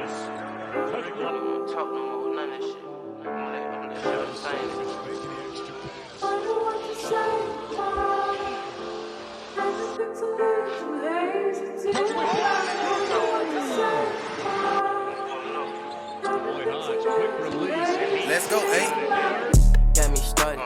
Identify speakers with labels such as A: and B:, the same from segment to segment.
A: Talk no more, none of that shit. I'm gonna let you say
B: Let's go,
A: got me started.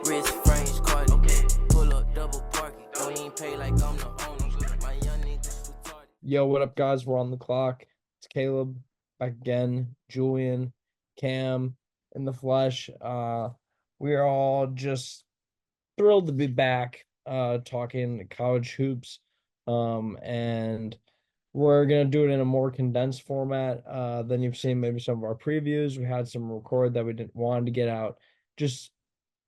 A: Wrist frames carded. Pull up double parking. Don't even pay like I'm the owner. My young niggas retarded.
C: Yo, what up, guys? We're on the clock. It's Caleb back again. Julian, Kam, in the flesh. We are all just thrilled to be back talking college hoops. And we're gonna do it in a more condensed format than you've seen maybe some of our previews. We had some record that we didn't want to get out, just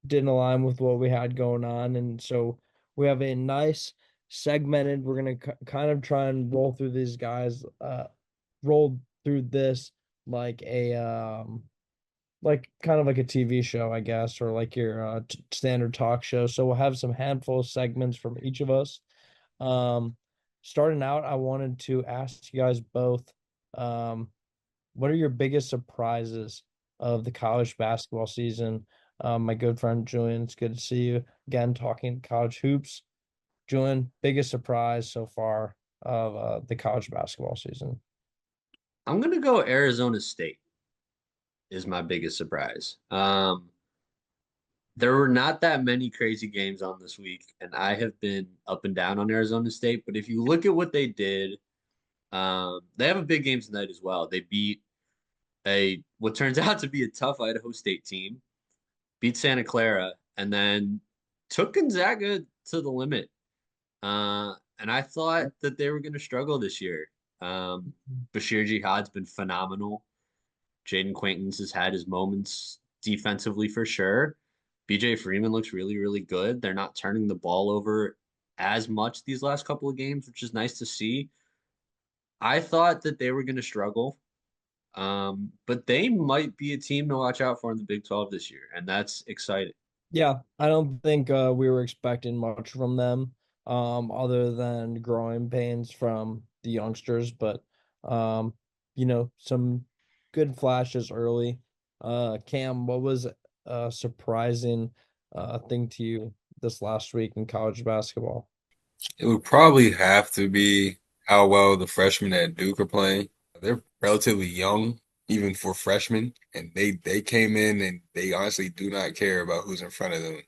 C: didn't align with what we had going on, and so we have a nice segmented. We're gonna kind of try and roll through these guys, roll through this like a like kind of like a TV show, I guess, or like your standard talk show. So we'll have some handful of segments from each of us. Um, Starting out, I wanted to ask you guys both, um, what are your biggest surprises of the college basketball season? My good friend Julian, it's good to see you again talking college hoops. Julian, biggest surprise so far of the college basketball season?
D: I'm gonna go Arizona State is my biggest surprise. There were not that many crazy games on this week, and I have been up and down on Arizona State. But if you look at what they did, they have a big game tonight as well. They beat a what turns out to be a tough Idaho State team, beat Santa Clara, and then took Gonzaga to the limit. And I thought that they were going to struggle this year. Bashir Jihad's been phenomenal. Jaden Quaintance has had his moments defensively for sure. BJ Freeman looks really, really good. They're not turning the ball over as much these last couple of games, which is nice to see. I thought that they were going to struggle, but they might be a team to watch out for in the Big 12 this year, and that's exciting.
C: Yeah, I don't think we were expecting much from them, other than growing pains from the youngsters, but some good flashes early. Kam, what was a surprising thing to you this last week in college basketball?
E: It would probably have to be how well the freshmen at Duke are playing. They're relatively young, even for freshmen, and they came in and they honestly do not care about who's in front of them.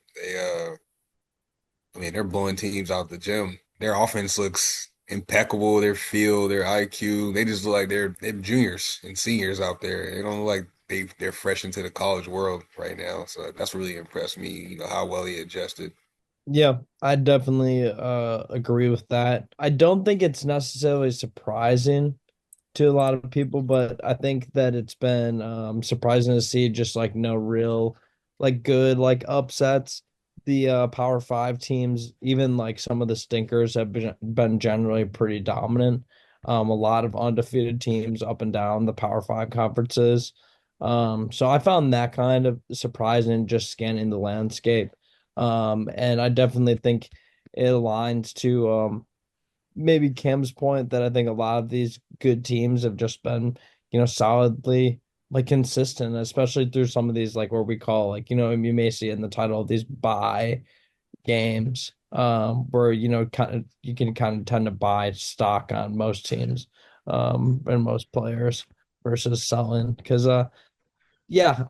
E: I mean, they're blowing teams out the gym. Their offense looks impeccable. Their feel, their IQ, they just look like they're juniors and seniors out there. They don't look like they're fresh into the college world right now. So that's really impressed me, how well he adjusted.
C: Yeah, I definitely agree with that. I don't think it's necessarily surprising to a lot of people, but I think that it's been surprising to see just like no real like good like upsets. The Power Five teams, even like some of the stinkers have been generally pretty dominant. A lot of undefeated teams up and down the Power Five conferences. So I found that kind of surprising just scanning the landscape. And I definitely think it aligns to maybe Kim's point that I think a lot of these good teams have just been, solidly like consistent, especially through some of these like what we call like, you may see in the title of these buy games, where kind of you can kind of tend to buy stock on most teams, and most players versus selling because yeah,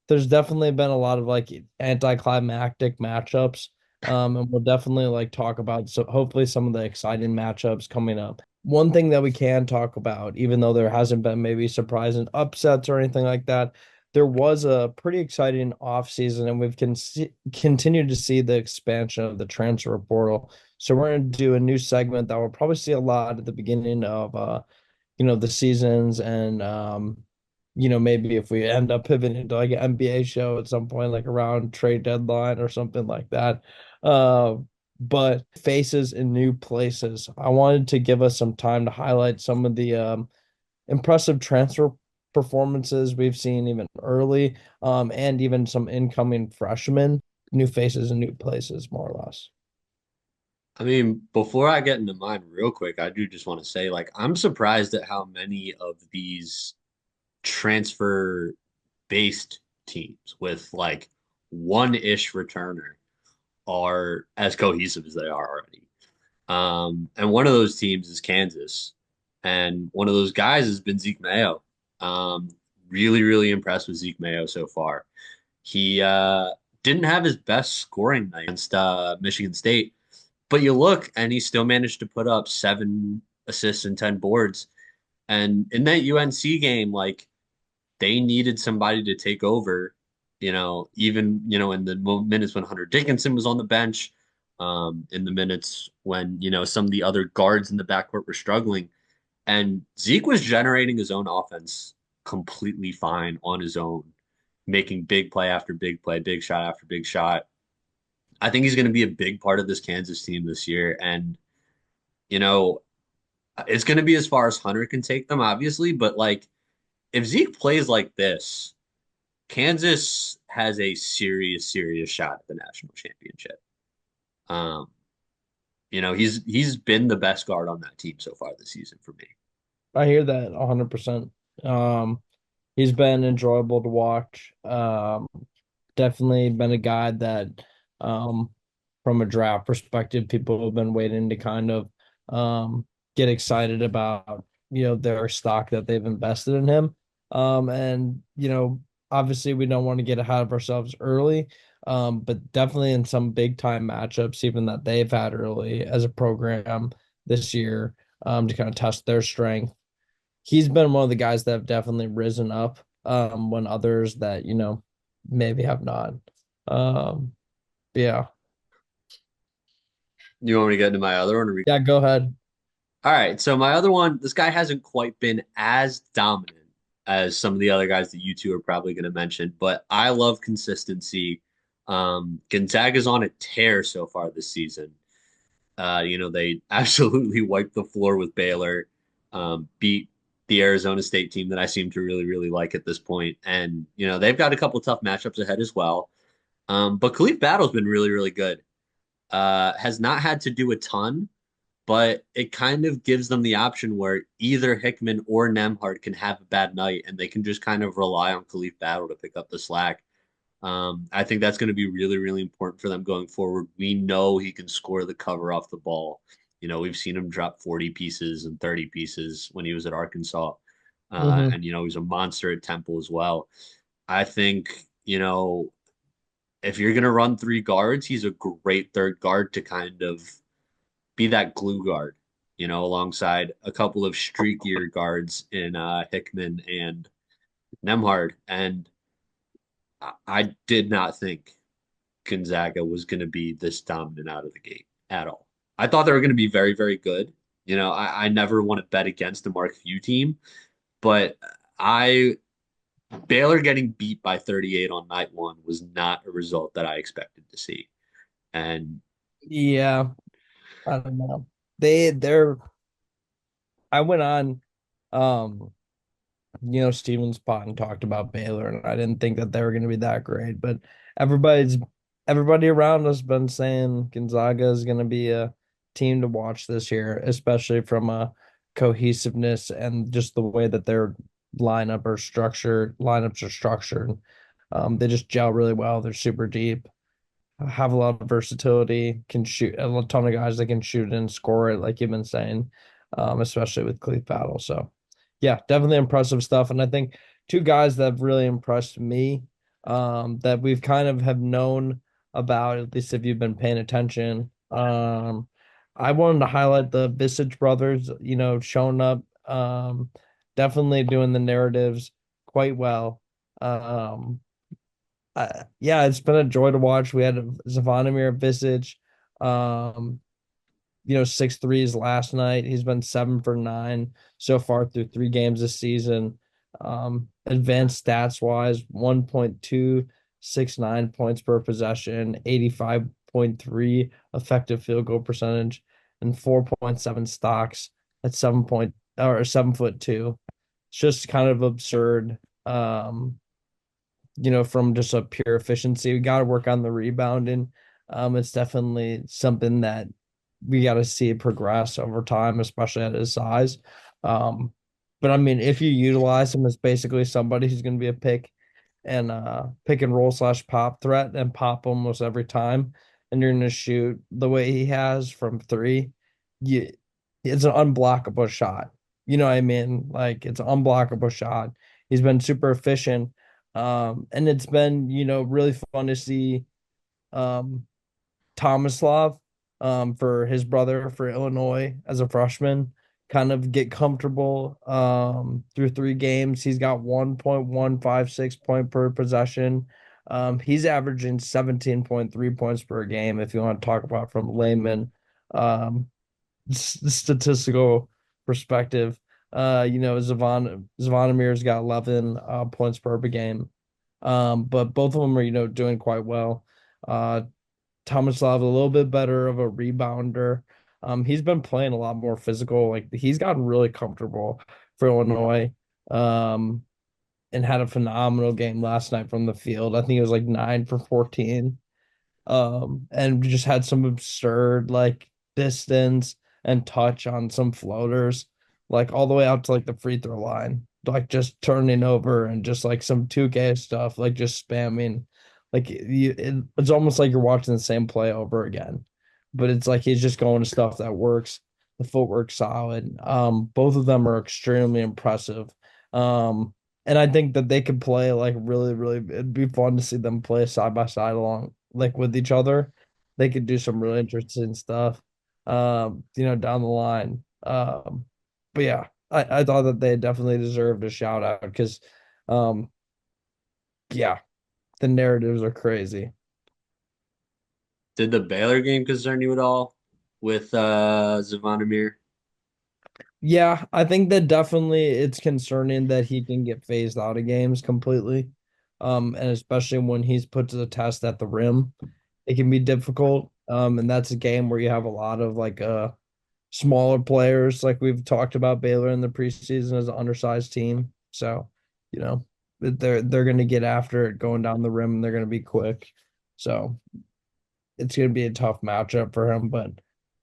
C: there's definitely been a lot of like anticlimactic matchups. And we'll definitely like talk about so hopefully some of the exciting matchups coming up. One thing that we can talk about, even though there hasn't been maybe surprising upsets or anything like that, there was a pretty exciting offseason, and we've continued to see the expansion of the transfer portal. So we're going to do a new segment that we'll probably see a lot at the beginning of the seasons, and maybe if we end up pivoting to like an NBA show at some point, like around trade deadline or something like that. Uh, but faces in new places. I wanted to give us some time to highlight some of the impressive transfer performances we've seen even early, and even some incoming freshmen, new faces in new places, more or less.
D: I mean, before I get into mine real quick, I do just want to say, like, I'm surprised at how many of these transfer based teams with like one-ish returner are as cohesive as they are already. And one of those teams is Kansas. And one of those guys has been Zeke Mayo. Um, really, really impressed with Zeke Mayo so far. He didn't have his best scoring night against Michigan State, but you look and he still managed to put up 7 assists and 10 boards. And in that UNC game, like they needed somebody to take over, even, in the minutes when Hunter Dickinson was on the bench, in the minutes when, some of the other guards in the backcourt were struggling. And Zeke was generating his own offense completely fine on his own, making big play after big play, big shot after big shot. I think he's going to be a big part of this Kansas team this year. And, you know, it's going to be as far as Hunter can take them, obviously. But like, if Zeke plays like this, Kansas has a serious, serious shot at the national championship. Um, he's been the best guard on that team so far this season for me.
C: I hear that 100%. He's been enjoyable to watch. Definitely been a guy that, um, from a draft perspective, people have been waiting to kind of get excited about, their stock that they've invested in him. And, obviously we don't want to get ahead of ourselves early, but definitely in some big time matchups, even that they've had early as a program this year, to kind of test their strength. He's been one of the guys that have definitely risen up, when others that, maybe have not. Um, yeah.
D: You want me to get into my other one?
C: Yeah, go ahead.
D: All right. So my other one, this guy hasn't quite been as dominant as some of the other guys that you two are probably going to mention, but I love consistency. Gonzaga's on a tear so far this season. They absolutely wiped the floor with Baylor, beat the Arizona State team that I seem to really, really like at this point. And, they've got a couple tough matchups ahead as well. But Khalif Battle's been really, really good. Has not had to do a ton, but it kind of gives them the option where either Hickman or Nemhard can have a bad night and they can just kind of rely on Khalif Battle to pick up the slack. I think that's going to be really, really important for them going forward. We know he can score the cover off the ball. We've seen him drop 40 pieces and 30 pieces when he was at Arkansas.
C: Hmm.
D: And, he's a monster at Temple as well. I think, if you're going to run 3 guards, he's a great third guard to kind of be that glue guard, alongside a couple of streakier guards in Hickman and Nemhard. And I did not think Gonzaga was going to be this dominant out of the gate at all. I thought they were going to be very, very good. I never want to bet against a Mark Few team, but I Baylor getting beat by 38 on night one was not a result that I expected to see. And
C: Yeah, I don't know. I went on, um, Steven Spot and talked about Baylor, and I didn't think that they were going to be that great, but everybody's everybody around us been saying Gonzaga is going to be a team to watch this year, especially from a cohesiveness and just the way that their lineups are structured. They just gel really well. They're super deep, have a lot of versatility, can shoot a ton of guys that can shoot and score it, like you've been saying, especially with Cleat Battle. So, yeah, definitely impressive stuff. And I think two guys that have really impressed me, that we've kind of have known about, at least if you've been paying attention. I wanted to highlight the Visage brothers, showing up, definitely doing the narratives quite well. Um, yeah, it's been a joy to watch. We had Zavonimir Visage, um, 6 threes last night. He's been 7 for 9 so far through 3 games this season. Advanced stats wise, 1.269 points per possession, 85.3 effective field goal percentage, and 4.7 stocks at 7.2. It's just kind of absurd. From just a pure efficiency. We got to work on the rebounding. It's definitely something that we got to see it progress over time, especially at his size. Um, but I mean, if you utilize him as basically somebody who's going to be a pick and roll slash pop threat and pop almost every time, and you're going to shoot the way he has from three, you it's an unblockable shot. You know what I mean? Like it's an unblockable shot. He's been super efficient. And it's been, really fun to see um Tomislav, for his brother for Illinois as a freshman, kind of get comfortable through 3 games. He's got 1.156 point per possession. He's averaging 17.3 points per game, if you want to talk about from layman um, statistical perspective. Zvonimir's got 11 points per game. But both of them are, doing quite well. Uh, Tomislav a little bit better of a rebounder. He's been playing a lot more physical. Like he's gotten really comfortable for Illinois. Um, and had a phenomenal game last night from the field. I think it was like 9 for 14. And we just had some absurd like distance and touch on some floaters, like all the way out to like the free throw line, like just turning over and just like some 2K stuff, like just spamming. Like it's almost like you're watching the same play over again, but it's like he's just going to stuff that works. The footwork solid. Both of them are extremely impressive. And I think that they could play like really, really. It'd be fun to see them play side by side along like with each other. They could do some really interesting stuff, down the line. But yeah, I thought that they definitely deserved a shout out because, um, yeah, the narratives are crazy.
D: Did the Baylor game concern you at all with Zvonimir?
C: Yeah, I think that definitely it's concerning that he can get phased out of games completely. And especially when he's put to the test at the rim, it can be difficult. And that's a game where you have a lot of like smaller players, like we've talked about Baylor in the preseason as an undersized team. So, you know, they're gonna get after it going down the rim and they're gonna be quick. So it's going to be a tough matchup for him, but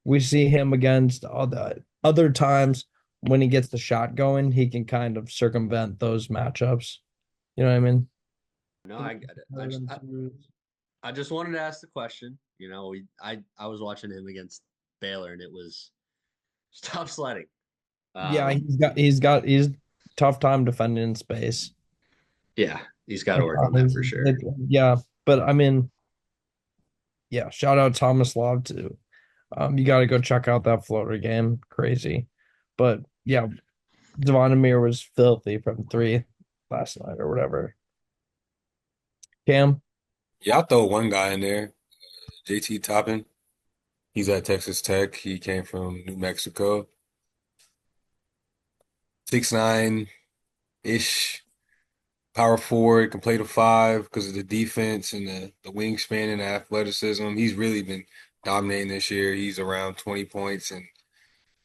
C: we see him against all the other times when he gets the shot going, he can kind of circumvent those matchups. You know what I mean?
D: No, I get it. I just wanted to ask the question. I was watching him against Baylor, and it was tough sledding.
C: Yeah,
D: Um,
C: he's tough time defending in space.
D: yeah, he's got to work on that for sure.
C: Yeah, but I mean, yeah, shout out Thomas Love too. You got to go check out that floater game. Crazy. But yeah, Devonamir was filthy from three last night or whatever. Cam?
E: Yeah, I'll throw one guy in there, JT Toppin. He's at Texas Tech. He came from New Mexico. 6'9" ish, power forward, can play the five because of the defense and the wingspan and the athleticism. He's really been dominating this year. He's around 20 points and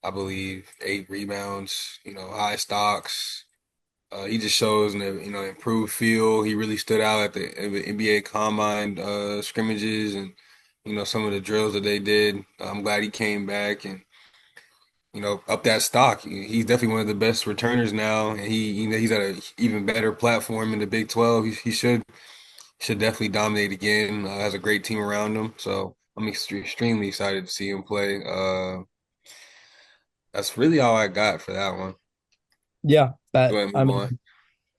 E: I believe 8 rebounds, high stocks. He just shows an improved feel. He really stood out at the NBA Combine scrimmages and some of the drills that they did. I'm glad he came back and up that stock. He's definitely one of the best returners now, and he's at a even better platform in the Big 12. He should definitely dominate again. Has a great team around him, so I'm extremely excited to see him play. That's really all I got for that one.
C: Yeah,
E: Go
C: that
E: ahead and
C: I
E: move on.
C: mean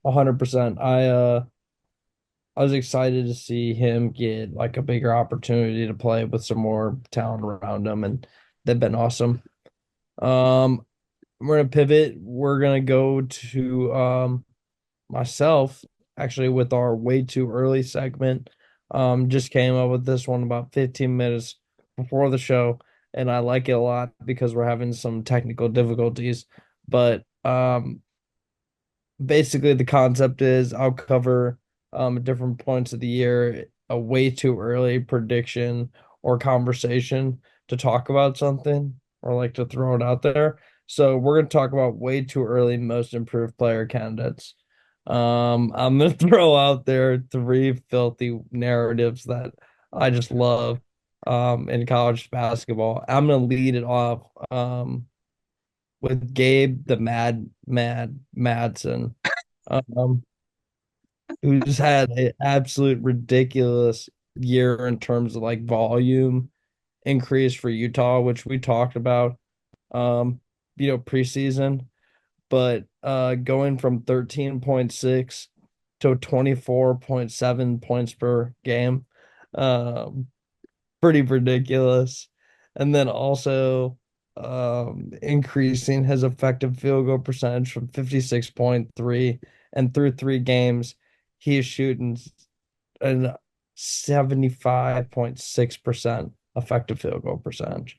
C: 100%. I was excited to see him get like a bigger opportunity to play with some more talent around him, and they've been awesome. Um, we're gonna pivot. We're gonna go to myself actually with our way too early segment. Just came up with this one about 15 minutes before the show, and I like it a lot because we're having some technical difficulties. But basically the concept is I'll cover different points of the year, a way too early prediction or conversation to talk about something or like to throw it out there. So we're gonna talk about way too early most improved player candidates. I'm gonna throw out there three filthy narratives that I just love. in college basketball. I'm gonna lead it off with Gabe the Mad Madsen, um, who's had an absolute ridiculous year in terms of like volume increase for Utah, which we talked about um, preseason, but going from 13.6 to 24.7 points per game. Um, Pretty ridiculous. And then also increasing his effective field goal percentage from 56.3, and through 3 games, he is shooting an 75.6% effective field goal percentage.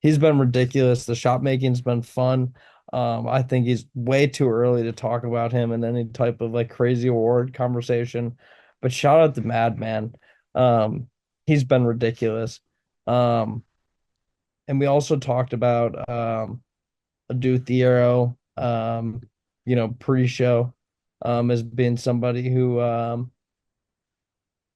C: He's been ridiculous. The shot making's been fun. I think he's way too early to talk about him in any type of like crazy award conversation. But shout out to Madman. Um, he's been ridiculous. Um, and we also talked about Adu Thiero, pre-show, as being somebody who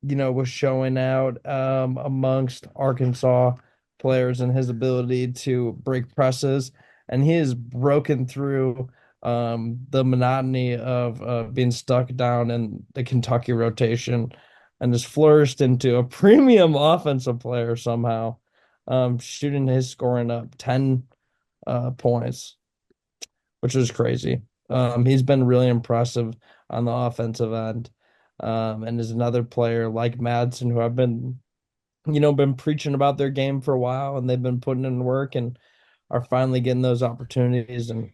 C: was showing out amongst Arkansas players and his ability to break presses. And he has broken through the monotony of being stuck down in the Kentucky rotation and has flourished into a premium offensive player somehow, shooting his scoring up 10 points, which is crazy. He's been really impressive on the offensive end, and is another player like Madsen who I've been preaching about their game for a while, and they've been putting in work and are finally getting those opportunities, and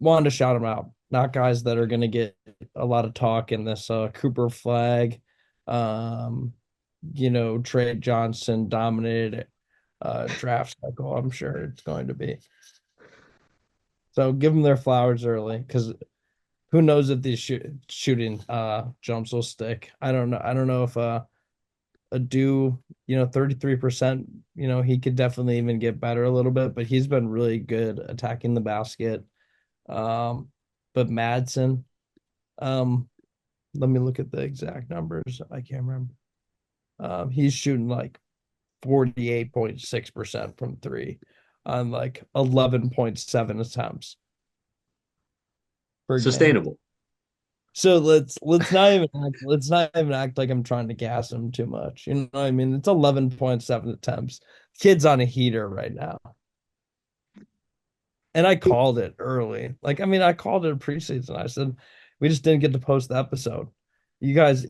C: wanted to shout them out. Not guys that are going to get a lot of talk in this Cooper Flag, um, Trey Johnson dominated draft cycle. I'm sure it's going to be. So give them their flowers early, because who knows if these shooting jumps will stick. I don't know. I don't know if a do 33%, he could definitely even get better a little bit, but he's been really good attacking the basket. But Madsen, um, let me look at the exact numbers. I can't remember. He's shooting like 48.6% from three on like 11.7 attempts per game.
D: Sustainable.
C: So let's not even act like I'm trying to gas him too much. You know what I mean? It's 11.7 attempts. Kid's on a heater right now. And I called it early. Like, I mean, I called it preseason. I said we just didn't get to post the episode. You guys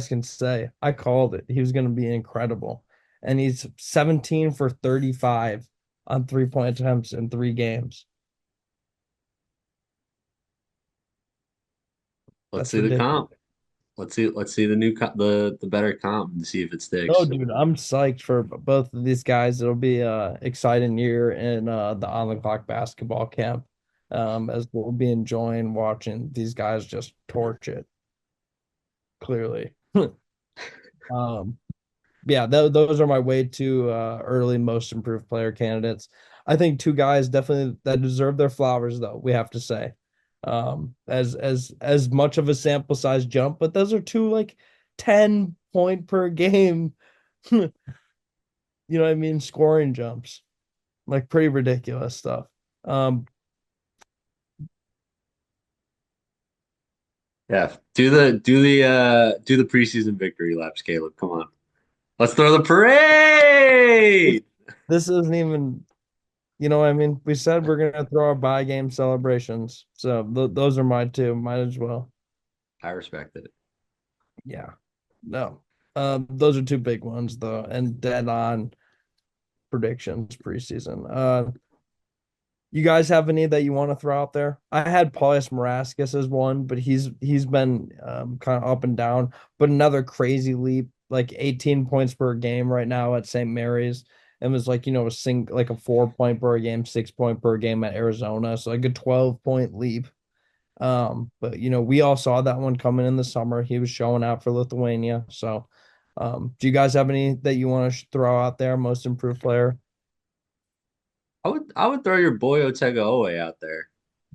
C: can say I called it. He was going to be incredible. And he's 17 for 35 on 3-point attempts in 3 games.
D: Let's
C: That's
D: see the
C: ridiculous.
D: comp. Let's see the new the better comp and see if it
C: Oh,
D: sticks.
C: dude, I'm psyched for both of these guys. It'll be a exciting year in the on the clock basketball camp. As we'll be enjoying watching these guys just torch it, clearly. Um, yeah, those are my way to early most improved player candidates. I think 2 guys definitely that deserve their flowers, though, we have to say. As much of a sample size jump, but those are two like 10 point per game, what I mean, scoring jumps. Like pretty ridiculous stuff. Um,
D: Yeah, do the preseason victory laps, Caleb. Come on, let's throw the
C: this,
D: parade.
C: this isn't even, what I mean? We said we're gonna throw our bye game celebrations. So those are my two. Might as well.
D: I respect it.
C: Yeah. No. Those are two big ones though, and dead on predictions preseason. You guys have any that you want to throw out there? I had Paulius Maraskis as one, but he's been kind of up and down. But another crazy leap, like 18 points per game right now at St. Mary's, and was like like a 4 point per game, 6 point per game at Arizona, so like a 12-point leap. But we all saw that one coming in the summer. He was showing out for Lithuania. So, do you guys have any that you want to throw out there? Most improved player?
D: I would throw your boy Otega Owe out there.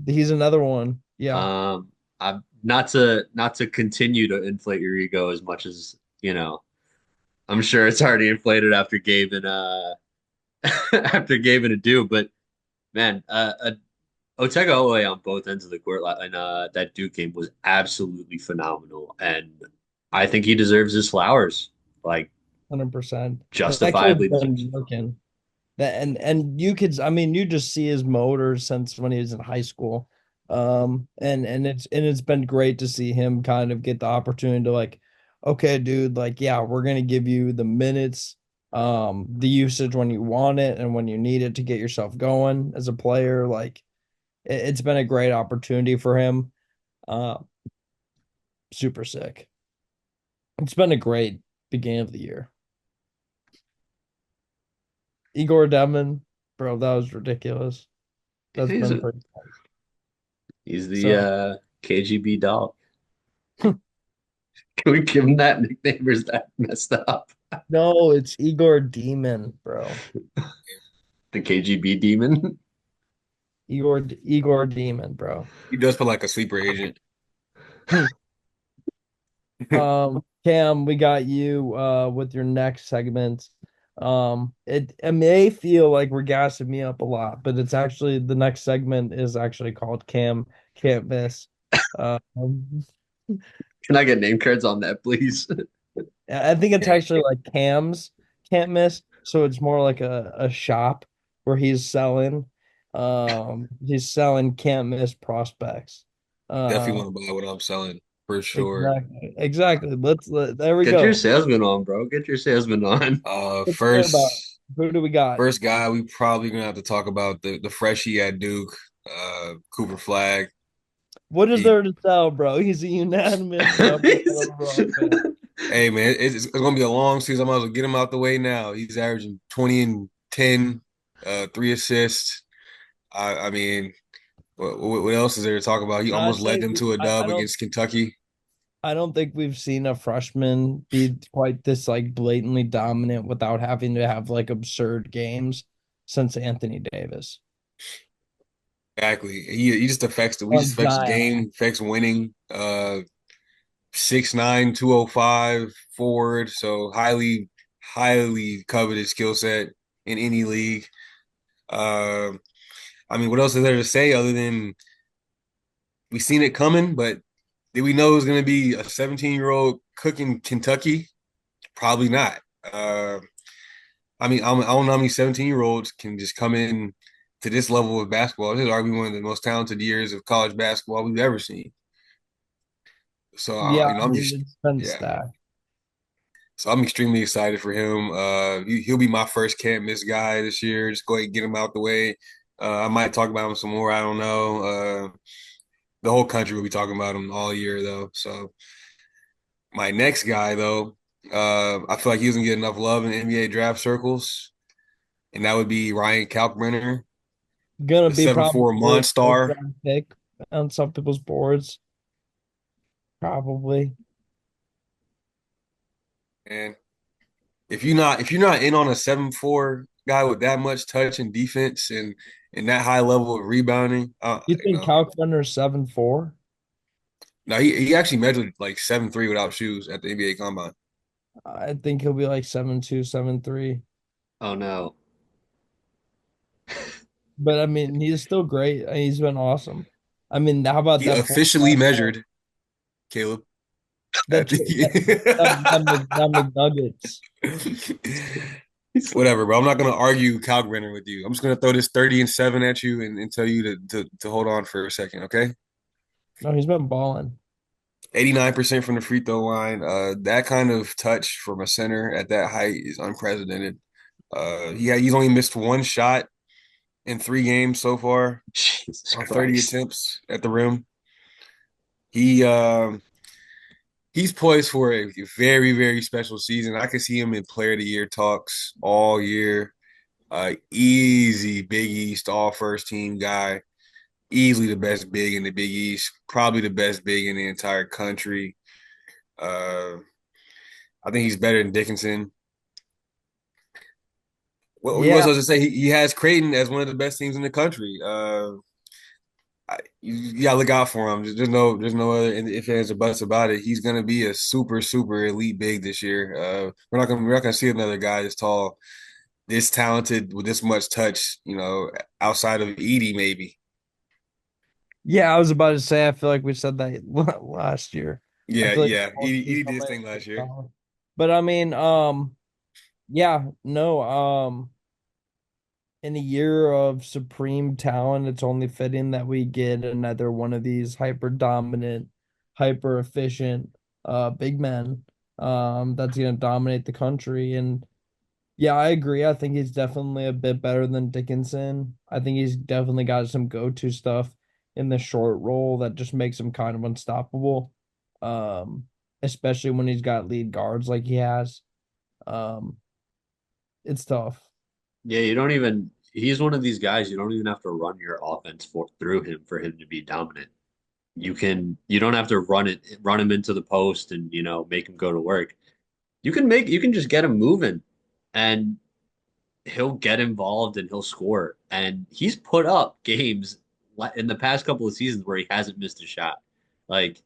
C: He's another one. Yeah.
D: I'm not to continue to inflate your ego as much as you know. I'm sure it's already inflated after Gabe and after Gabe and Adu, but man, Otega Oweh on both ends of the court and that Duke game was absolutely phenomenal, and I think he deserves his flowers, like
C: 100%. That kid's
D: justifiably deserves
C: been
D: his flowers.
C: working. That and you could, I mean, you just see his motor since when he was in high school. And it's been great to see him kind of get the opportunity to like, okay, dude, like, yeah, we're gonna give you the minutes, the usage when you want it and when you need it to get yourself going as a player. Like it's been a great opportunity for him. Uh, Super sick. It's been a great beginning of the year. Igor Demon, bro, that was ridiculous. That's
D: He's
C: been
D: a,
C: pretty
D: he's the
C: so.
D: KGB dog. Can we give him that nickname or is that messed up?
C: No, it's Igor Demon, bro.
D: The KGB demon.
C: Igor Demon, bro.
E: He does feel like a sleeper agent.
C: Cam, we got you with your next segment. It may feel like we're gassing me up a lot, but it's actually the next segment is actually called Cam Can't Miss. Um,
D: Can I get name cards on that, please?
C: I think it's
E: Yeah,
C: actually like Cam's Can't Miss, so it's more like a shop where he's selling can't miss prospects.
E: definitely
C: Uh
E: want to buy what I'm selling for sure.
C: exactly. There we
D: Get your
C: go.
D: salesman on, bro. Get your salesman on.
C: Let's hear about it.
E: First
C: Who do we got?
E: first guy we probably gonna have to talk about the freshie at Duke, Cooper Flag.
C: What is
E: He,
C: there to sell, bro? He's a unanimous number one overall pick.
E: hey man, it's gonna be a long season. I might as well get him out the way now. He's averaging 20 and 10, 3 assists. I mean, what else is there to talk about? He almost led
C: Honestly,
E: them to a
C: I
E: dub
C: don't
E: against Kentucky.
C: I don't think we've seen a freshman be quite this like blatantly dominant without having to have like absurd games since Anthony Davis.
E: Exactly. He just affects we
C: Or
E: just affects the
C: Zion.
E: game, affects winning. 6'9", 205 forward, so highly coveted skill set in any league. Uh, I mean, what else is there to say other than we seen it coming, but did we know it was going to be a 17-year-old cooking Kentucky? Probably not. I mean, I don't know how many 17-year-olds can just come in to this level of basketball. This is arguably one of the most talented years of college basketball we've ever seen. So,
C: Yeah, I
E: I'm
C: mean
E: just,
C: it's been
E: yeah.
C: stacked.
E: So I'm extremely excited for him. He'll be my first can't miss guy this year. Just go ahead and get him out the way. I might talk about him some more. I don't know. The whole country will be talking about him all year though. So my next guy though, I feel like he doesn't get enough love in NBA draft circles, and that would be Ryan Kalkbrenner,
C: Gonna
E: the
C: be
E: 7'4"
C: probably a first
E: Monstar.
C: round pick on some people's boards. Probably.
E: And if you're not in on a 7'4" guy with that much touch and defense and that high level of rebounding,
C: You think Kalkbrenner's 7'4"?
E: no, he actually measured like 7'3" without shoes at the NBA Combine.
C: I think he'll be like 7'2", 7'3".
D: Oh no.
C: But I mean, he's still great. He's been awesome. I mean, how about
E: He
C: that point
E: officially
C: guard,
E: measured Caleb
C: that
E: at
C: tr- that McNuggets?
E: whatever, bro. I'm not gonna argue Kalkbrenner with you. I'm just gonna throw this 30 and 7 at you and tell you to hold on for a second, okay?
C: No, he's been balling.
E: 89% from the free throw line. That kind of touch from a center at that height is unprecedented. He's only missed one shot in 3 games so far
D: Jesus
E: on 30
D: Christ.
E: attempts at the rim. He he's poised for a very, very special season. I can see him in Player of the Year talks all year. Easy Big East all first team guy. Easily the best big in the Big East. Probably the best big in the entire country. Uh, I think he's better than Dickinson. What was
C: Yeah,
E: I supposed to say? He has Creighton as one of the best teams in the country. you gotta look out for him. There's no other if ands or buts about it. He's gonna be a super elite big this year. We're not gonna see another guy this tall, this talented with this much touch. Outside of Edie maybe.
C: Yeah, I was about to say, I feel like we said that last year. I
E: Yeah,
C: feel like
E: yeah.
C: see
E: Edie did his
C: somebody
E: thing last year.
C: but I mean, yeah, no, in a year of supreme talent, it's only fitting that we get another one of these hyper dominant, hyper efficient big men that's gonna dominate the country. And yeah, I agree. I think he's definitely a bit better than Dickinson. I think he's definitely got some go-to stuff in the short roll that just makes him kind of unstoppable. Um, Especially when he's got lead guards like he has. Um, it's tough.
D: Yeah, he's one of these guys you don't even have to run your offense through him for him to be dominant. You don't have to run him into the post and, make him go to work. You can just get him moving and he'll get involved and he'll score. And he's put up games in the past couple of seasons where he hasn't missed a shot. Like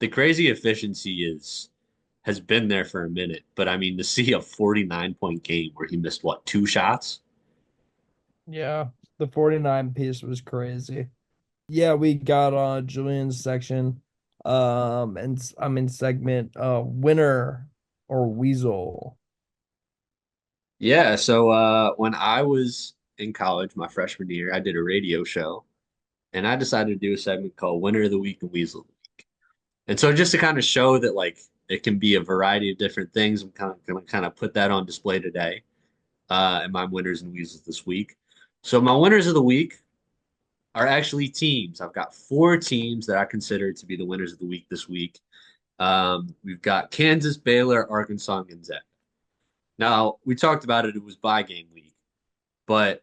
D: the crazy efficiency has been there for a minute, but I mean to see a 49-point game where he missed what, two shots?
C: Yeah, the 49 piece was crazy. Yeah, we got Julian's section. And I'm in segment winner or Weasel.
D: Yeah, so when I was in college, my freshman year, I did a radio show and I decided to do a segment called Winner of the Week and Weasel of the Week. And so just to kind of show that like it can be a variety of different things, I'm kind of going to kind of put that on display today in my winners and weasels this week. So my winners of the week are actually teams. I've got four teams that I consider to be the winners of the week this week. We've got Kansas, Baylor, Arkansas, and Gonzaga. Now, we talked about it, it was bye game week, but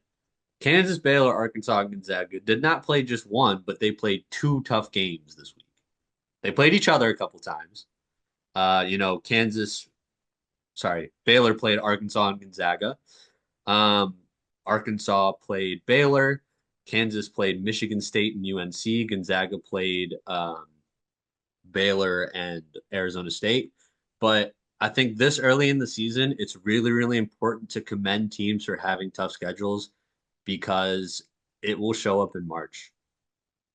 D: Kansas, Baylor, Arkansas, and Gonzaga did not play just one, but they played two tough games this week. They played each other a couple times. Baylor played Arkansas and Gonzaga. Um, Arkansas played Baylor. Kansas played Michigan State and UNC. Gonzaga played Baylor and Arizona State. But I think this early in the season, it's really, really important to commend teams for having tough schedules because it will show up in March.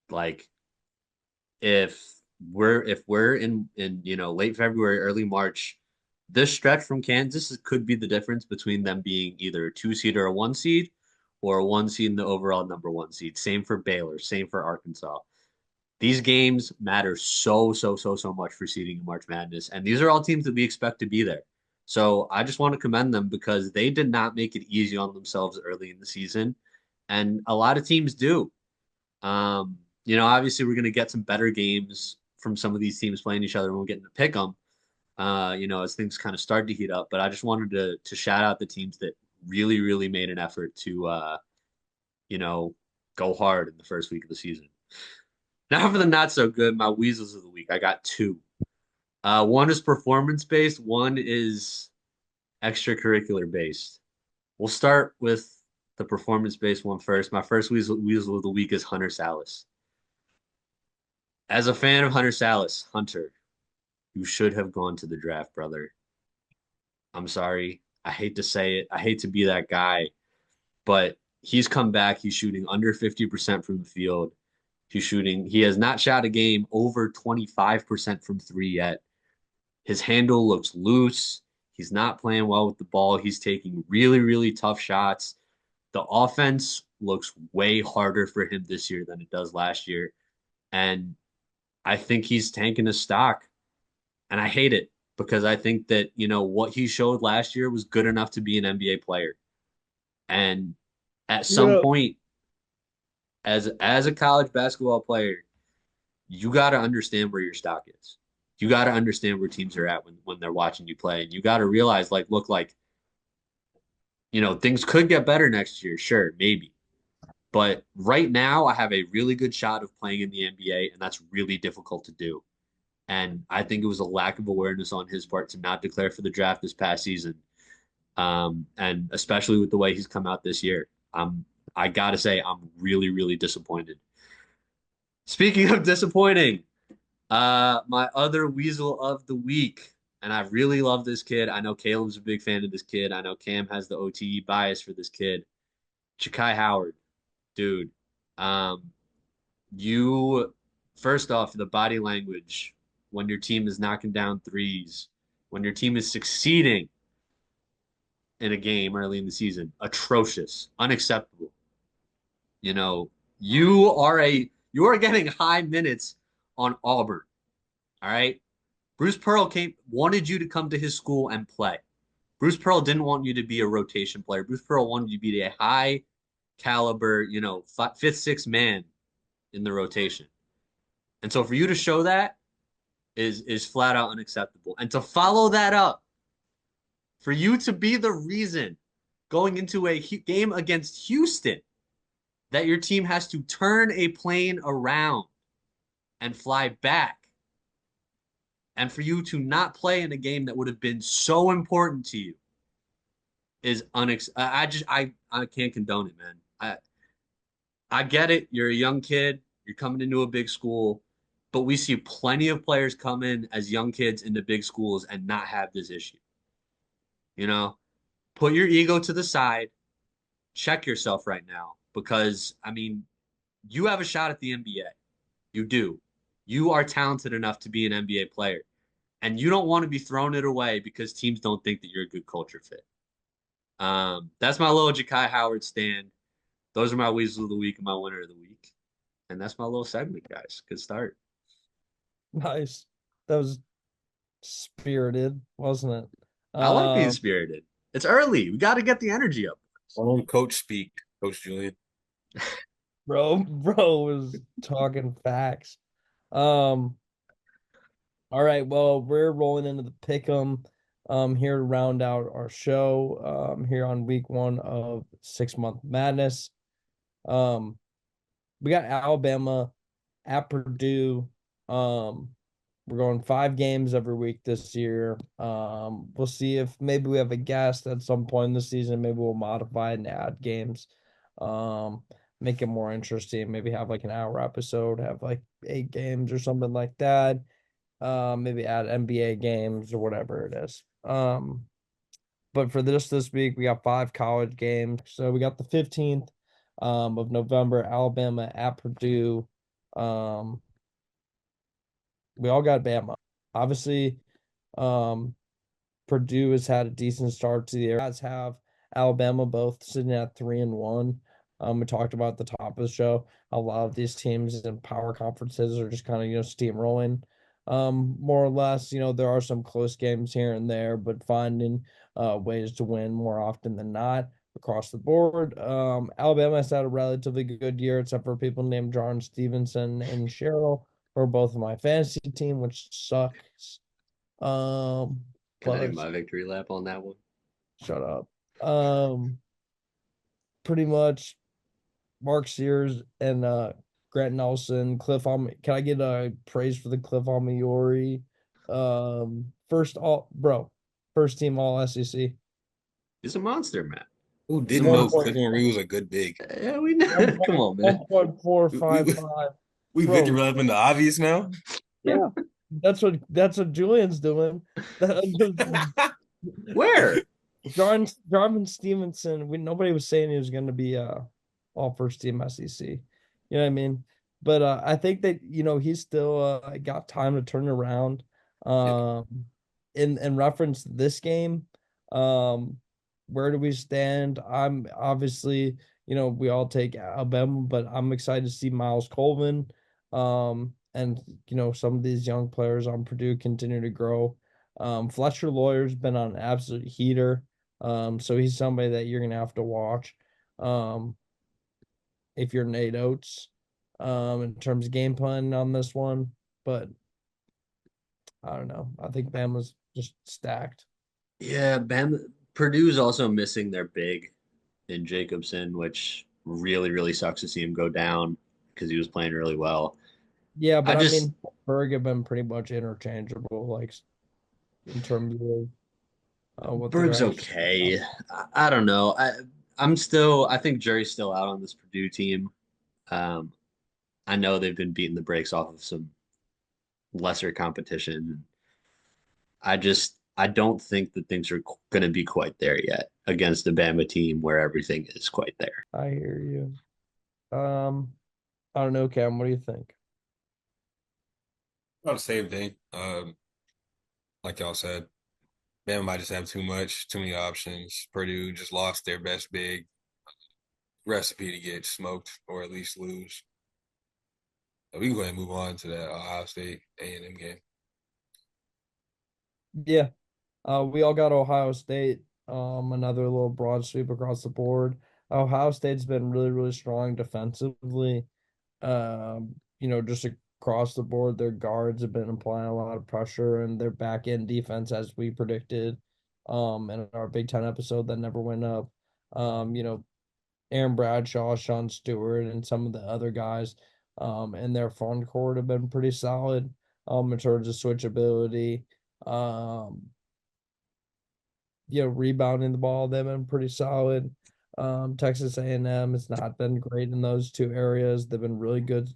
D: Like if we're in late February, early March, this stretch from Kansas could be the difference between them being either a 2 seed or a 1 seed, or a 1 seed and the overall number 1 seed. Same for Baylor, same for Arkansas. These games matter so much for seeding in March Madness, and these are all teams that we expect to be there. So I just want to commend them because they did not make it easy on themselves early in the season, and a lot of teams do. Obviously we're going to get some better games from some of these teams playing each other, and we're getting to pick them. As things kind of start to heat up. But I just wanted to shout out the teams that really, really made an effort to go hard in the first week of the season. Now for the not so good, my weasels of the week. I got two. One is performance based, one is extracurricular based. We'll start with the performance based one first. My first weasel of the week is Hunter Salas. As a fan of Hunter Salas, Hunter, you should have gone to the draft, brother. I'm sorry. I hate to say it. I hate to be that guy, but he's come back. He's shooting under 50% from the field. He has not shot a game over 25% from three yet. His handle looks loose. He's not playing well with the ball. He's taking really, really tough shots. The offense looks way harder for him this year than it does last year. And I think he's tanking his stock. And I hate it because I think that, what he showed last year was good enough to be an NBA player. And at some
C: Yeah.
D: point, as a college basketball player, you got to understand where your stock is. You got to understand where teams are at when they're watching you play. And you got to realize, things could get better next year. Sure, maybe. But right now, I have a really good shot of playing in the NBA, and that's really difficult to do. And I think it was a lack of awareness on his part to not declare for the draft this past season. And especially with the way he's come out this year. I gotta say, I'm really, really disappointed. Speaking of disappointing, my other Weasel of the week, and I really love this kid. I know Caleb's a big fan of this kid. I know Cam has the OTE bias for this kid. Ja'Kai Howard, dude. Um, you first off, the body language when your team is knocking down threes, when your team is succeeding in a game early in the season, atrocious, unacceptable. You know, you are getting high minutes on Auburn. All right. Bruce Pearl wanted you to come to his school and play. Bruce Pearl didn't want you to be a rotation player. Bruce Pearl wanted you to be a high caliber, fifth, sixth man in the rotation. And so for you to show that is flat out unacceptable. And to follow that up, for you to be the reason going into a game against Houston that your team has to turn a plane around and fly back, and for you to not play in a game that would have been so important to you is I can't condone it, man. I get it. You're a young kid. You're coming into a big school, but we see plenty of players come in as young kids into big schools and not have this issue. You know, put your ego to the side, check yourself right now because I mean, you have a shot at the NBA. You do. You are talented enough to be an NBA player, and you don't want to be throwing it away because teams don't think that you're a good culture fit. That's my little Ja'Kai Howard stand. Those are my Weasel of the week and my winner of the week. And that's my little segment, guys. Good start.
C: Nice. That was spirited, wasn't it?
D: I like being spirited. It's early. We got to get the energy up.
E: Coach speak, Coach Julian.
C: Bro was talking facts. Um, all right, well, we're rolling into the pick'em here to round out our show here on week 1 of 6-month madness. We got Alabama at Purdue. We're going 5 games every week this year. We'll see if maybe we have a guest at some point in the season. Maybe we'll modify it and add games. Make it more interesting. Maybe have like an hour episode, have like 8 games or something like that. Maybe add NBA games or whatever it is. But for this week, we got 5 college games. So we got the 15th of November, Alabama at Purdue. We all got Bama. Obviously, Purdue has had a decent start to the year. Guys have Alabama both sitting at 3-1. We talked about at the top of the show. A lot of these teams in power conferences are just kind of, steamrolling. More or less, there are some close games here and there, but finding ways to win more often than not across the board. Alabama has had a relatively good year, except for people named John Stevenson and Cheryl, who are both of my fantasy team, which sucks.
D: Can I have
C: But
D: my victory lap on that one?
C: shut up. Pretty much Mark Sears and Grant Nelson, Cliff Can I get a praise for the Cliff Almiori? First team all SEC.
D: He's a monster, man.
E: Who didn't know Cliff Henry was a good big?
D: Yeah, we know. Come on, man.
C: 1.455.
E: We
C: Bro.
E: victory lap in the obvious now.
C: Yeah. That's what Julian's doing.
D: Where?
C: Jarvin Stevenson, nobody was saying he was going to be all first team SEC. You know what I mean? But I think that he's still got time to turn around. In reference to this game, where do we stand? I'm obviously, we all take Alabama, but I'm excited to see Miles Colvin. And some of these young players on Purdue continue to grow. Fletcher Lawyer's been on an absolute heater. So he's somebody that you're gonna have to watch. If you're Nate Oates, in terms of game plan on this one, but I don't know. I think Bama's just stacked.
D: Yeah, Purdue's also missing their big in Jacobson, which really, really sucks to see him go down because he was playing really well.
C: Yeah, but I mean, Berg have been pretty much interchangeable, like in terms of what
D: Berg's okay. I don't know. I think jury's still out on this Purdue team. I know they've been beating the brakes off of some lesser competition. I don't think that things are going to be quite there yet against the Bama team where everything is quite there.
C: I hear you. I don't know, Cam. What do you think?
E: About the same thing. Like y'all said, Bama might just have too many options. Purdue just lost their best big recipe to get smoked or at least lose. We can go ahead and move on to that Ohio State A&M game.
C: Yeah. We all got Ohio State. Another little broad sweep across the board. Ohio State's been really, really strong defensively. Just across the board, their guards have been applying a lot of pressure, and their back end defense, as we predicted, in our Big Ten episode that never went up. Um, you know, Aaron Bradshaw, Sean Stewart, and some of the other guys, in their front court have been pretty solid, in terms of switchability. Um, rebounding the ball, they've been pretty solid. Texas A&M has not been great in those two areas. They've been really good,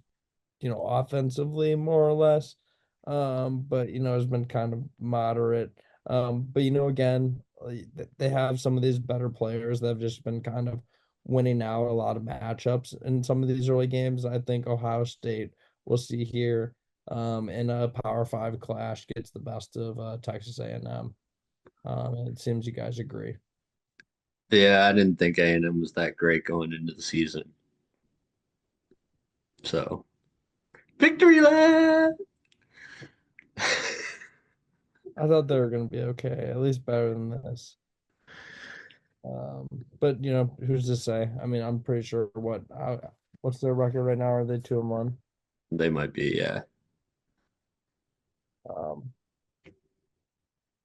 C: offensively more or less. But has been kind of moderate. But again, they have some of these better players that have just been kind of winning out a lot of matchups in some of these early games. I think Ohio State we'll see here in a Power Five clash gets the best of Texas A&M. And it seems you guys agree.
D: Yeah, I didn't think A&M was that great going into the season. So, victory lap.
C: I thought they were going to be okay, at least better than this. But who's to say? I mean, I'm pretty sure what's their record right now? Are they 2-1?
D: They might be, yeah.
C: Um,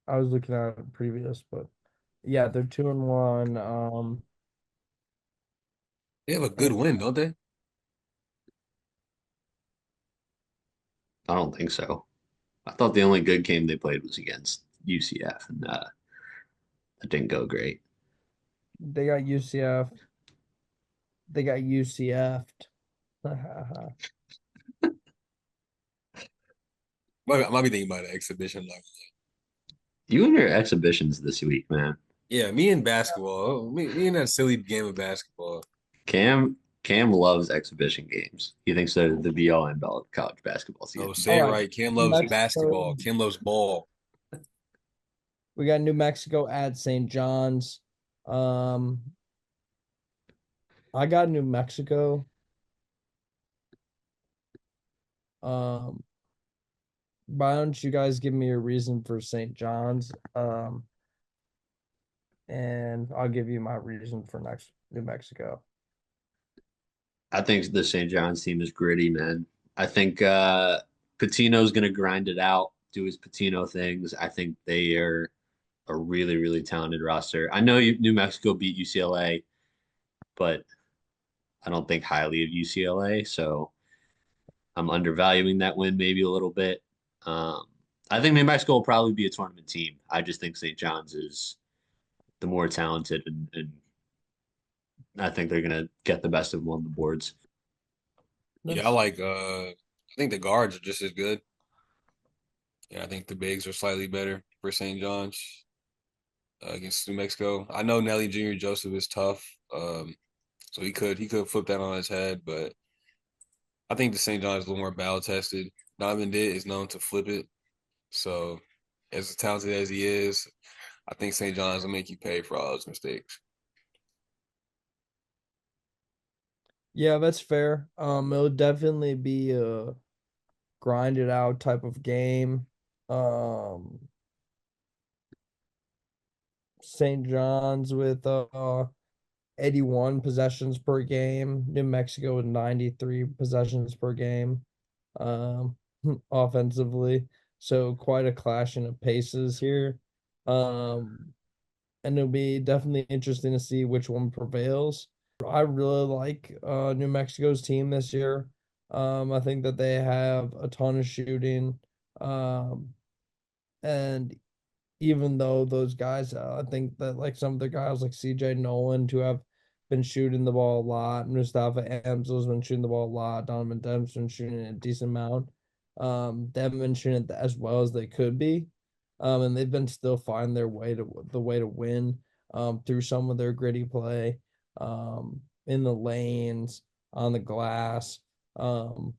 C: I was looking at it previous, but yeah, they're 2-1.
E: They have a good
C: And
E: win, don't they?
D: I don't think so. I thought the only good game they played was against UCF, and that didn't go great.
C: they got UCF. They got UCF'd.
E: I might be thinking about an exhibition. Like,
D: You and your exhibitions this week, man.
E: yeah, me and basketball. Me and that silly game of basketball.
D: Cam loves exhibition games. He thinks they're the be all end all of college basketball
E: Oh,
D: season.
E: say
C: All
E: it
C: right,
E: right. Cam
C: New
E: loves
C: Mexico.
E: basketball. Cam loves ball.
C: We got New Mexico at St. John's. Um, I got New Mexico. Um, why don't you guys give me a reason for St. John's? And I'll give you my reason for next New Mexico.
D: I think the St. John's team is gritty, man. I think Patino's going to grind it out, do his Patino things. I think they are a really, really talented roster. I know New Mexico beat UCLA, but I don't think highly of UCLA, so I'm undervaluing that win maybe a little bit. Um, I think New Mexico will probably be a tournament team. I just think St. John's is the more talented, and I think they're gonna get the best of them on the boards.
E: Yeah, I
C: Nice.
E: like I think the guards are just as good. Yeah, I think the bigs are slightly better for St. John's against New Mexico. I know Nelly Jr. Joseph is tough. So he could flip that on his head, but I think the St. John's is a little more battle tested. Donovan Ditt is known to flip it. So as talented as he is, I think St. John's will make you pay for all those mistakes.
C: Yeah, that's fair. It'll definitely be a grinded out type of game. Um, St. John's with 81 possessions per game. New Mexico with 93 possessions per game. Um, offensively. So quite a clashing of paces here. Um, and it'll be definitely interesting to see which one prevails. I really like New Mexico's team this year. I think that they have a ton of shooting. Um, and even though those guys, I think that like some of the guys like CJ Nolan to have been shooting the ball a lot. Mustafa Amsel's been shooting the ball a lot. Donovan Demp's been shooting a decent amount. They haven't been shooting it as well as they could be. And they've been still finding their way to the way to win through some of their gritty play in the lanes, on the glass. Um,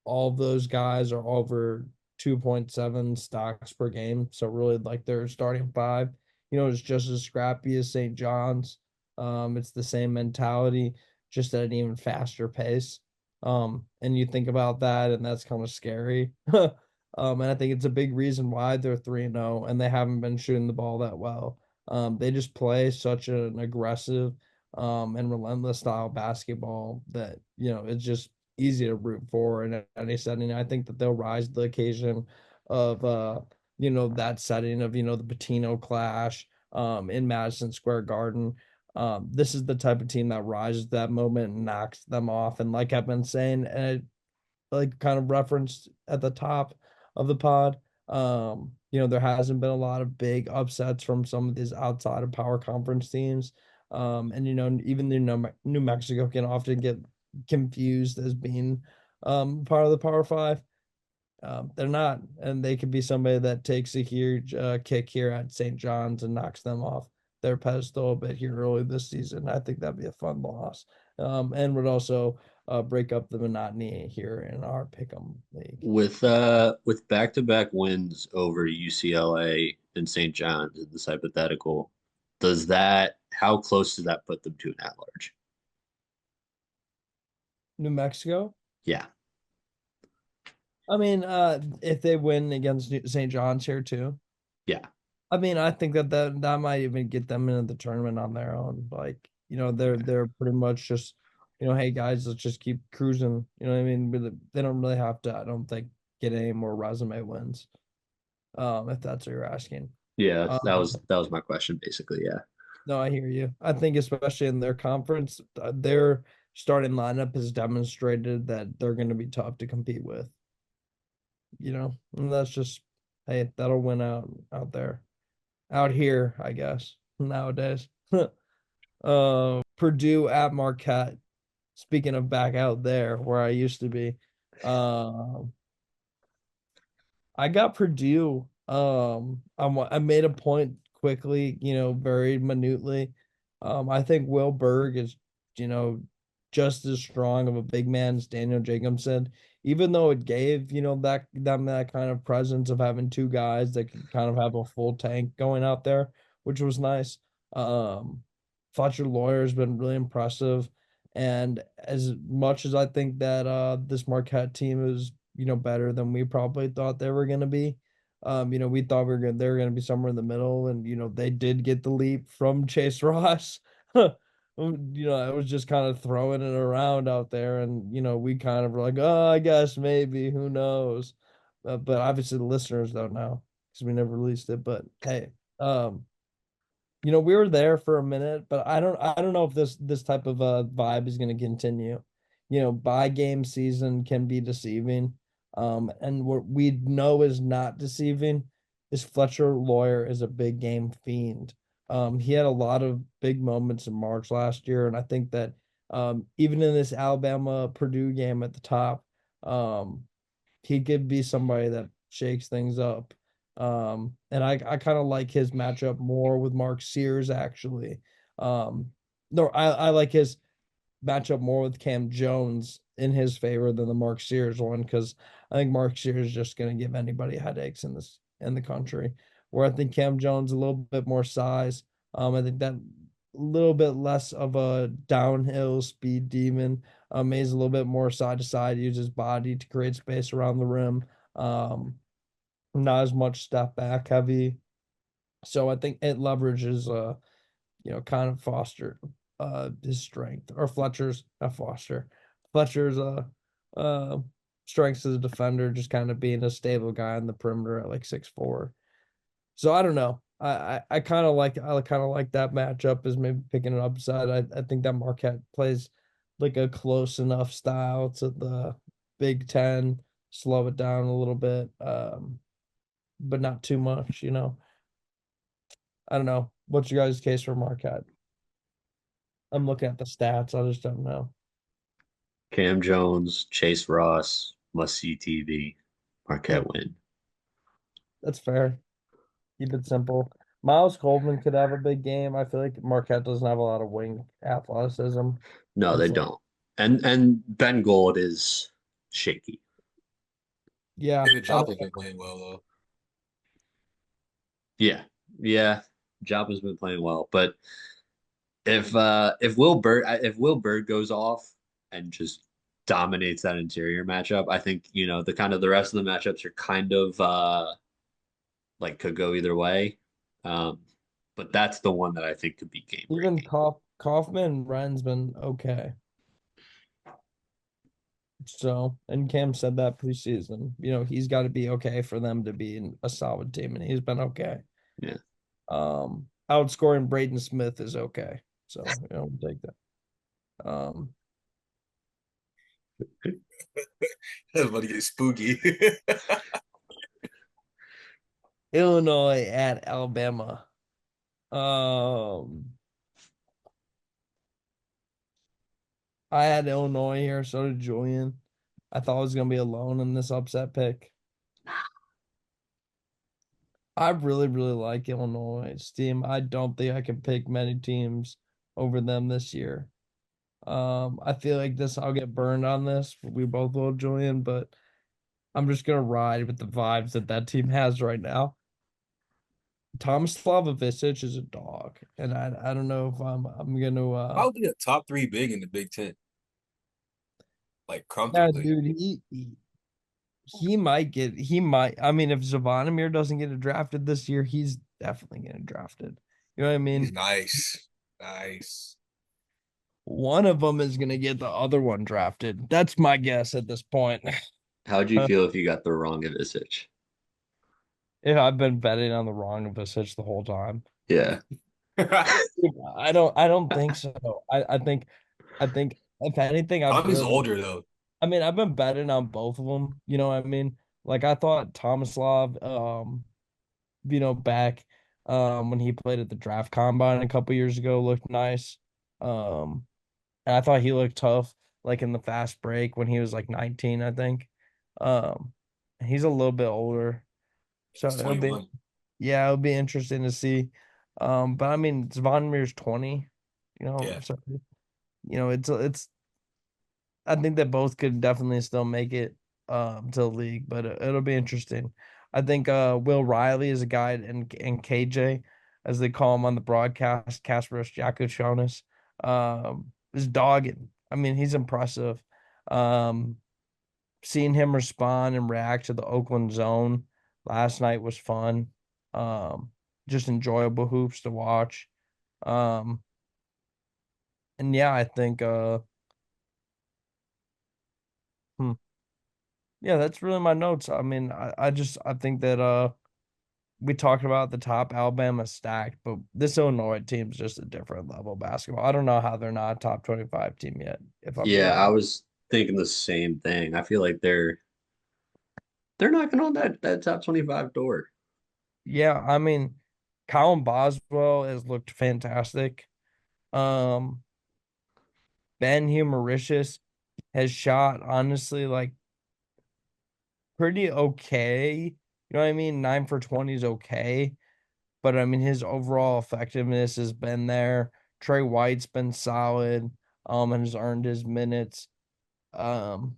C: all of those guys are over 2.7 stocks per game. So really like their starting five, is just as scrappy as St. John's. It's the same mentality, just at an even faster pace. And you think about that, and that's kind of scary. And I think it's a big reason why they're 3-0 and they haven't been shooting the ball that well. They just play such an aggressive and relentless style basketball that, it's just easy to root for in any setting. I think that they'll rise to the occasion of that setting of, the Patino clash in Madison Square Garden. This is the type of team that rises to that moment and knocks them off. And like I've been saying, and like kind of referenced at the top of the pod, there hasn't been a lot of big upsets from some of these outside of power conference teams. And even New Mexico can often get confused as being part of the Power Five. They're not, and they could be somebody that takes a huge kick here at St. John's and knocks them off their pedestal a bit here early this season. I think that'd be a fun loss, and would also break up the monotony here in our pick'em league.
D: With back-to-back wins over UCLA and St. John's in this hypothetical, how close does that put them to an at-large?
C: New Mexico.
D: Yeah.
C: I mean, if they win against St. John's here too.
D: Yeah.
C: I mean, I think that might even get them into the tournament on their own. Like, they're pretty much just, hey guys, let's just keep cruising. You know what I mean? They don't really have to, I don't think, get any more resume wins. If that's what you're asking.
D: Yeah, that
C: Um,
D: was my question basically, yeah.
C: no, I hear you. I think especially in their conference, their starting lineup has demonstrated that they're going to be tough to compete with. And that's just, hey, that'll win out there. Out here, I guess, nowadays. Purdue at Marquette. Speaking of back out there where I used to be, I got Purdue. I made a point quickly, very minutely. I think Will Berg is, you know, just as strong of a big man as Daniel Jacobson, even though it gave, them that kind of presence of having two guys that could kind of have a full tank going out there, which was nice. Um, Fletcher Lawyer has been really impressive. And as much as I think that this Marquette team is, better than we probably thought they were gonna be. We thought they were gonna be somewhere in the middle, and they did get the leap from Chase Ross. I was just kind of throwing it around out there, and we kind of were like, oh, I guess maybe, who knows? But obviously the listeners don't know because we never released it. But hey, we were there for a minute, but I don't know if this type of vibe is going to continue. By game season can be deceiving. And what we know is not deceiving is Fletcher Lawyer is a big game fiend. He had a lot of big moments in March last year, and I think that even in this Alabama Purdue game at the top, um, he could be somebody that shakes things up. And I kind of like his matchup more with Mark Sears actually. No, I like his matchup more with Cam Jones in his favor than the Mark Sears one because I think Mark Sears is just going to give anybody headaches in the country. Where I think Cam Jones a little bit more size. I think that a little bit less of a downhill speed demon. He's a little bit more side to side, uses body to create space around the rim. Not as much step back heavy. So I think it leverages kind of Foster his strength or Fletcher's not Foster. Fletcher's uh strengths as a defender, just kind of being a stable guy on the perimeter at like 6'4". So I don't know. I kind of like that matchup as maybe picking an upside. I think that Marquette plays like a close enough style to the Big Ten, slow it down a little bit, but not too much. I don't know. What's your guys' case for Marquette? I'm looking at the stats. I just don't know.
D: Cam Jones, Chase Ross, must see TV.
C: Yep,
D: Marquette win.
C: that's fair. Keep it simple. Miles Coleman could have a big game. I feel like Marquette doesn't have a lot of wing athleticism.
D: No, they
C: It's like,
D: don't. And Ben Gold is shaky.
C: yeah,
E: David Joppa's been playing well though.
D: Yeah, yeah. Joppa's been playing well, but if Will Bird goes off and just dominates that interior matchup, I think the rest of the matchups are kind of like could go either way. Um, but that's the one that I think could be game
C: even
D: breaking.
C: Kaufman Ren's been okay. So, and Cam said that preseason. He's got to be okay for them to be a solid team, and he's been okay.
D: Yeah.
C: Outscoring Braden Smith is okay. So, we'll take that.
E: That's about to get spooky.
C: Illinois at Alabama. I had Illinois here, so did Julian. I thought I was gonna be alone in this upset pick. I really, really like Illinois' team. I don't think I can pick many teams over them this year. I feel like I'll get burned on this. We both will, Julian, but I'm just gonna ride with the vibes that team has right now. Thomas Slavovicic is a dog, and I don't know if I'm gonna
E: Probably a top three big in the Big Ten, like
C: yeah,
E: comfortably.
C: dude, he might. I mean, if Zavonimir doesn't get drafted this year, he's definitely getting drafted. You know what I
E: He's
C: mean?
E: nice. Nice.
C: One of them is gonna get the other one drafted. That's my guess at this point.
D: How'd you feel if you got the wrong Ivisic?
C: If I've been betting on the wrong of Visage the whole time.
D: Yeah.
C: I don't think so. I think if anything,
E: Tommy's older though.
C: I've been betting on both of them. You know what I mean? Like I thought Tomislav, back when he played at the draft combine a couple years ago looked nice. Um, and I thought he looked tough, like in the fast break when he was like 19, I think. Um, he's a little bit older, so
E: He's 21.
C: it'll be interesting to see. But I mean, Zvonimir's 20,
E: Yeah.
C: so it's I think that both could definitely still make it to the league, but it'll be interesting. I think Will Riley is a guy and KJ, as they call him on the broadcast, Kasparos Jakuchonis, is dogging. I mean, he's impressive. Um, Seeing him respond and react to the Oakland zone last night was fun. Um, just enjoyable hoops to watch. Um, and yeah, I think hmm, yeah, that's really my notes. I mean, I think that we talked about the top Alabama stacked, but this Illinois team's just a different level of basketball. I don't know how they're not a top 25 team yet, if I'm
D: Yeah,
C: being
D: I
C: honest.
D: was thinking the same thing. I feel like they're knocking on that top 25 door.
C: Yeah, I mean, Colin Boswell has looked fantastic. Um, Ben Humericius has shot honestly like pretty okay. You know what I mean? 9 for 20 is okay. But I mean his overall effectiveness has been there. Trey White's been solid, and has earned his minutes. Um,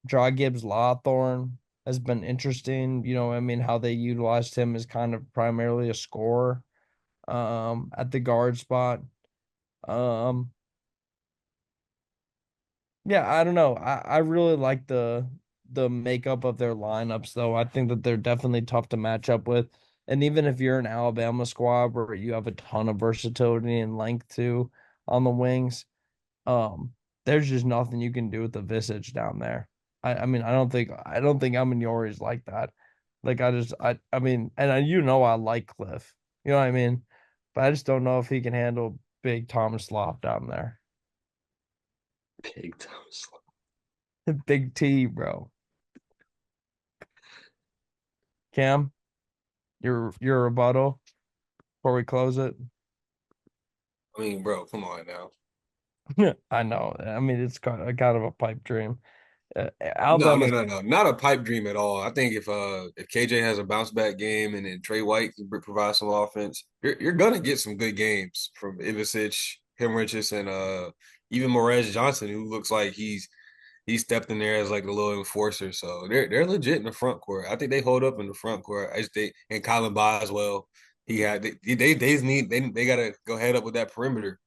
C: Draw Gibbs Lawthorne has been interesting. You know, what I mean, how they utilized him as kind of primarily a scorer, at the guard spot. Um, Yeah, I don't know. I really like the makeup of their lineups though. I think that they're definitely tough to match up with. And even if you're an Alabama squad where you have a ton of versatility and length too on the wings, there's just nothing you can do with the Visage down there. I mean, I don't think Amaniori's like that. Like I mean, and I like Cliff. You know what I mean? But I just don't know if he can handle big Thomas Loft down there.
D: Big Thomas.
C: Big T, bro. Cam, your rebuttal before we close it.
E: I mean, bro, come on now.
C: I know. I mean, it's kind of a pipe dream.
E: No,
C: Alabama.
E: no, no, no, not a pipe dream at all. I think if KJ has a bounce back game and then Trey White can provide some offense, you're gonna get some good games from Ivicic, Henrichs, and even Morez Johnson, who looks like he's stepped in there as like a little enforcer. So they're legit in the front court. I think they hold up in the front court. I just think and Colin Boswell, they gotta go head up with that perimeter.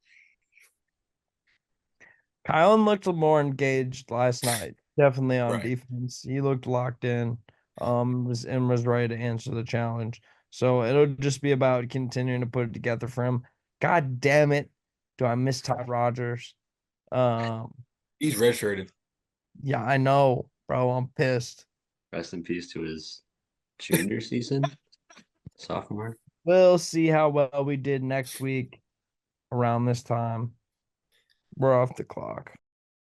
C: Kylan looked more engaged last night. Definitely on
E: Right.
C: defense. He looked locked in. Was ready to answer the challenge. So it'll just be about continuing to put it together for him. God damn it. Do I miss Todd Rogers? Um,
E: He's redshirted.
C: yeah, I know, bro. I'm pissed.
D: Rest in peace to his junior season, sophomore.
C: We'll see how well we did next week around this time. We're off the clock.